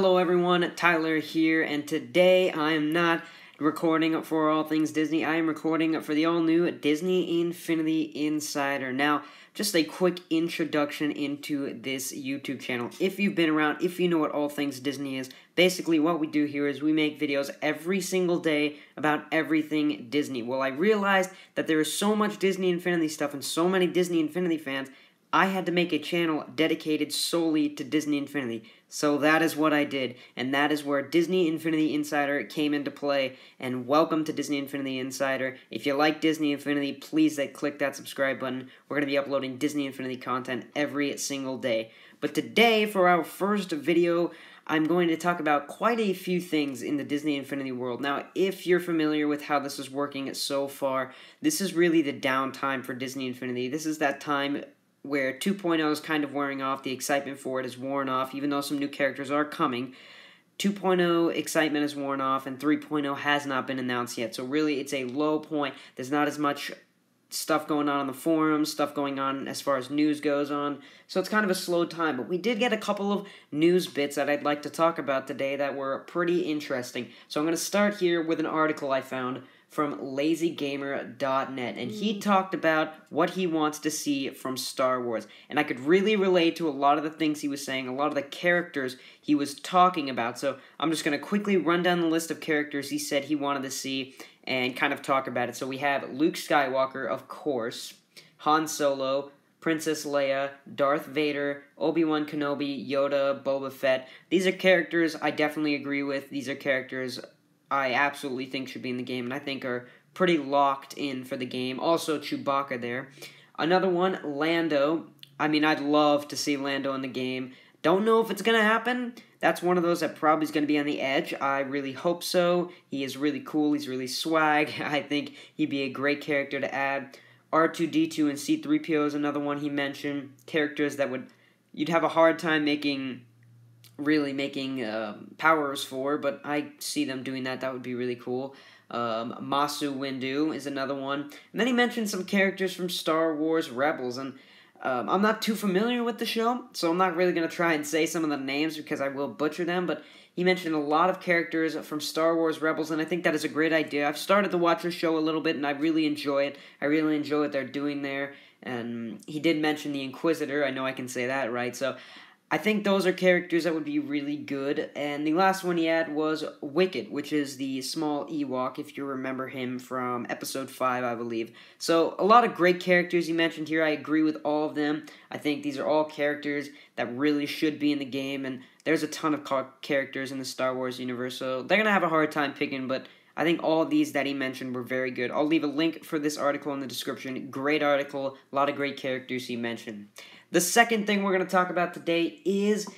Hello everyone, Tyler here, and today I am not recording for All Things Disney. I am recording for the all-new Disney Infinity Insider. Now, just a quick introduction into this YouTube channel. If you've been around, if you know what All Things Disney is, basically what we do here is we make videos every single day about everything Disney. Well, I realized that there is so much Disney Infinity stuff and so many Disney Infinity fans, I had to make a channel dedicated solely to Disney Infinity. So that is what I did, and that is where Disney Infinity Insider came into play, and welcome to Disney Infinity Insider. If you like Disney Infinity, please click that subscribe button. We're going to be uploading Disney Infinity content every single day. But today, for our first video, I'm going to talk about quite a few things in the Disney Infinity world. Now, if you're familiar with how this is working so far, this is really the downtime for Disney Infinity. This is that time where 2.0 is kind of wearing off, the excitement for it is worn off, even though some new characters are coming. 2.0 excitement is worn off, and 3.0 has not been announced yet. So really, it's a low point. There's not as much stuff going on the forums, stuff going on as far as news goes on. So it's kind of a slow time. But we did get a couple of news bits that I'd like to talk about today that were pretty interesting. So I'm going to start here with an article I found from LazyGamer.net, and he talked about what he wants to see from Star Wars, and I could really relate to a lot of the things he was saying, a lot of the characters he was talking about, so I'm just going to quickly run down the list of characters he said he wanted to see and kind of talk about it. So we have Luke Skywalker, of course, Han Solo, Princess Leia, Darth Vader, Obi-Wan Kenobi, Yoda, Boba Fett. These are characters I definitely agree with. These are characters I absolutely think should be in the game, and I think are pretty locked in for the game. Also, Chewbacca there. Another one, Lando. I mean, I'd love to see Lando in the game. Don't know if it's going to happen. That's one of those that probably is going to be on the edge. I really hope so. He is really cool. He's really swag. I think he'd be a great character to add. R2-D2 and C-3PO is another one he mentioned. Characters that you'd have a hard time making powers for, but I see them doing that. That would be really cool. Masu Windu is another one. And then he mentioned some characters from Star Wars Rebels, and I'm not too familiar with the show, so I'm not really going to try and say some of the names because I will butcher them, but he mentioned a lot of characters from Star Wars Rebels, and I think that is a great idea. I've started to watch the show a little bit, and I really enjoy it. I really enjoy what they're doing there, and he did mention the Inquisitor. I know I can say that, right? So I think those are characters that would be really good. And the last one he had was Wicket, which is the small Ewok, if you remember him from Episode 5, I believe. So a lot of great characters he mentioned here. I agree with all of them. I think these are all characters that really should be in the game. And there's a ton of characters in the Star Wars universe, so they're going to have a hard time picking, but I think all of these that he mentioned were very good. I'll leave a link for this article in the description. Great article, a lot of great characters he mentioned. The second thing we're going to talk about today is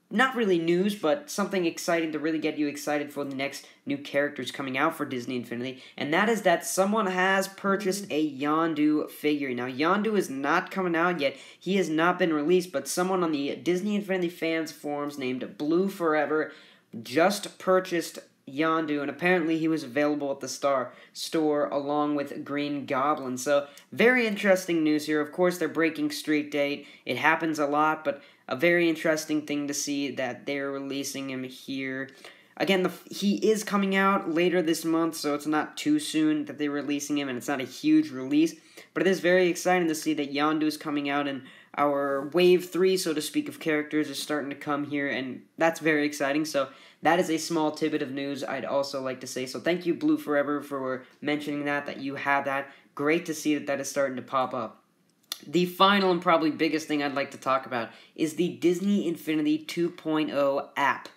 not really news, but something exciting to really get you excited for the next new characters coming out for Disney Infinity, and that is that someone has purchased a Yondu figure. Now, Yondu is not coming out yet. He has not been released, but someone on the Disney Infinity fans forums named Blue Forever just purchased Yondu, and apparently he was available at the store along with Green Goblin. So, very interesting news here. Of course, they're breaking street date. It happens a lot, but a very interesting thing to see that they're releasing him here. Again, he is coming out later this month, so it's not too soon that they're releasing him, and it's not a huge release. But it is very exciting to see that Yondu is coming out, and our Wave 3, so to speak, of characters is starting to come here, and that's very exciting. So that is a small tidbit of news I'd also like to say. So thank you, Blue Forever, for mentioning that you have that. Great to see that is starting to pop up. The final and probably biggest thing I'd like to talk about is the Disney Infinity 2.0 app.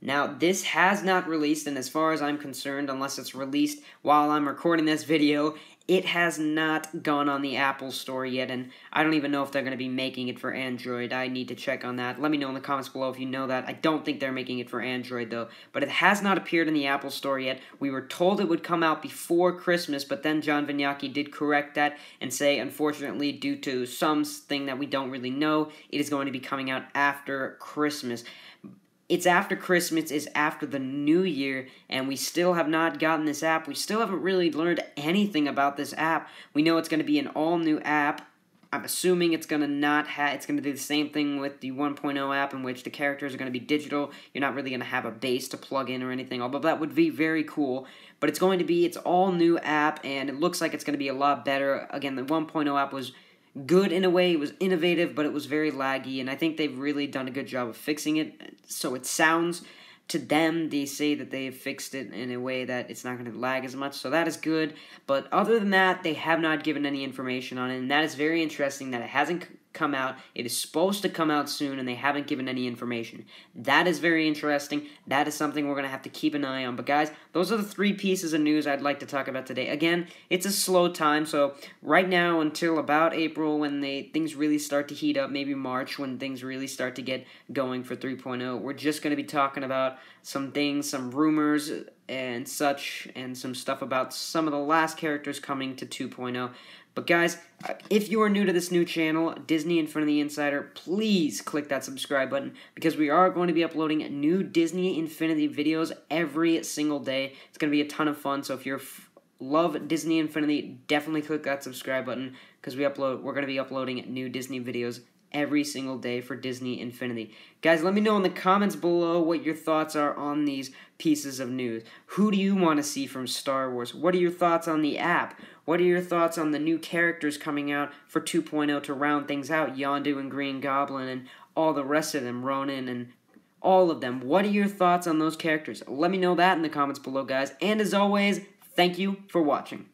Now, this has not released, and as far as I'm concerned, unless it's released while I'm recording this video, it has not gone on the Apple Store yet, and I don't even know if they're going to be making it for Android. I need to check on that. Let me know in the comments below if you know that. I don't think they're making it for Android, though, but it has not appeared in the Apple Store yet. We were told it would come out before Christmas, but then John Vignacchi did correct that and say, unfortunately, due to something that we don't really know, it is going to be coming out after Christmas. It's after Christmas, it's after the New Year, and we still have not gotten this app. We still haven't really learned anything about this app. We know it's going to be an all-new app, I'm assuming it's going to not have, it's going to do the same thing with the 1.0 app in which the characters are going to be digital. You're not really going to have a base to plug in or anything, although that would be very cool. But it's going to be its all new app, and it looks like it's going to be a lot better. Again, the 1.0 app was good in a way. It was innovative, but it was very laggy, and I think they've really done a good job of fixing it. So it sounds, to them, they say that they have fixed it in a way that it's not going to lag as much, so that is good. But other than that, they have not given any information on it, and that is very interesting that it hasn't come out. It is supposed to come out soon, and they haven't given any information. That is very interesting. That is something we're going to have to keep an eye on. But guys, those are the 3 pieces of news I'd like to talk about today. Again, it's a slow time, so right now until about April when things really start to heat up, maybe March when things really start to get going for 3.0, we're just going to be talking about some things, some rumors and such, and some stuff about some of the last characters coming to 2.0. But guys, if you are new to this new channel, Disney Infinity Insider, please click that subscribe button because we are going to be uploading new Disney Infinity videos every single day. It's going to be a ton of fun, so if you love Disney Infinity, definitely click that subscribe button because we're going to be uploading new Disney videos every single day for Disney Infinity. Guys, let me know in the comments below what your thoughts are on these pieces of news. Who do you want to see from Star Wars? What are your thoughts on the app? What are your thoughts on the new characters coming out for 2.0 to round things out? Yondu and Green Goblin and all the rest of them, Ronin and all of them. What are your thoughts on those characters? Let me know that in the comments below, guys. And as always, thank you for watching.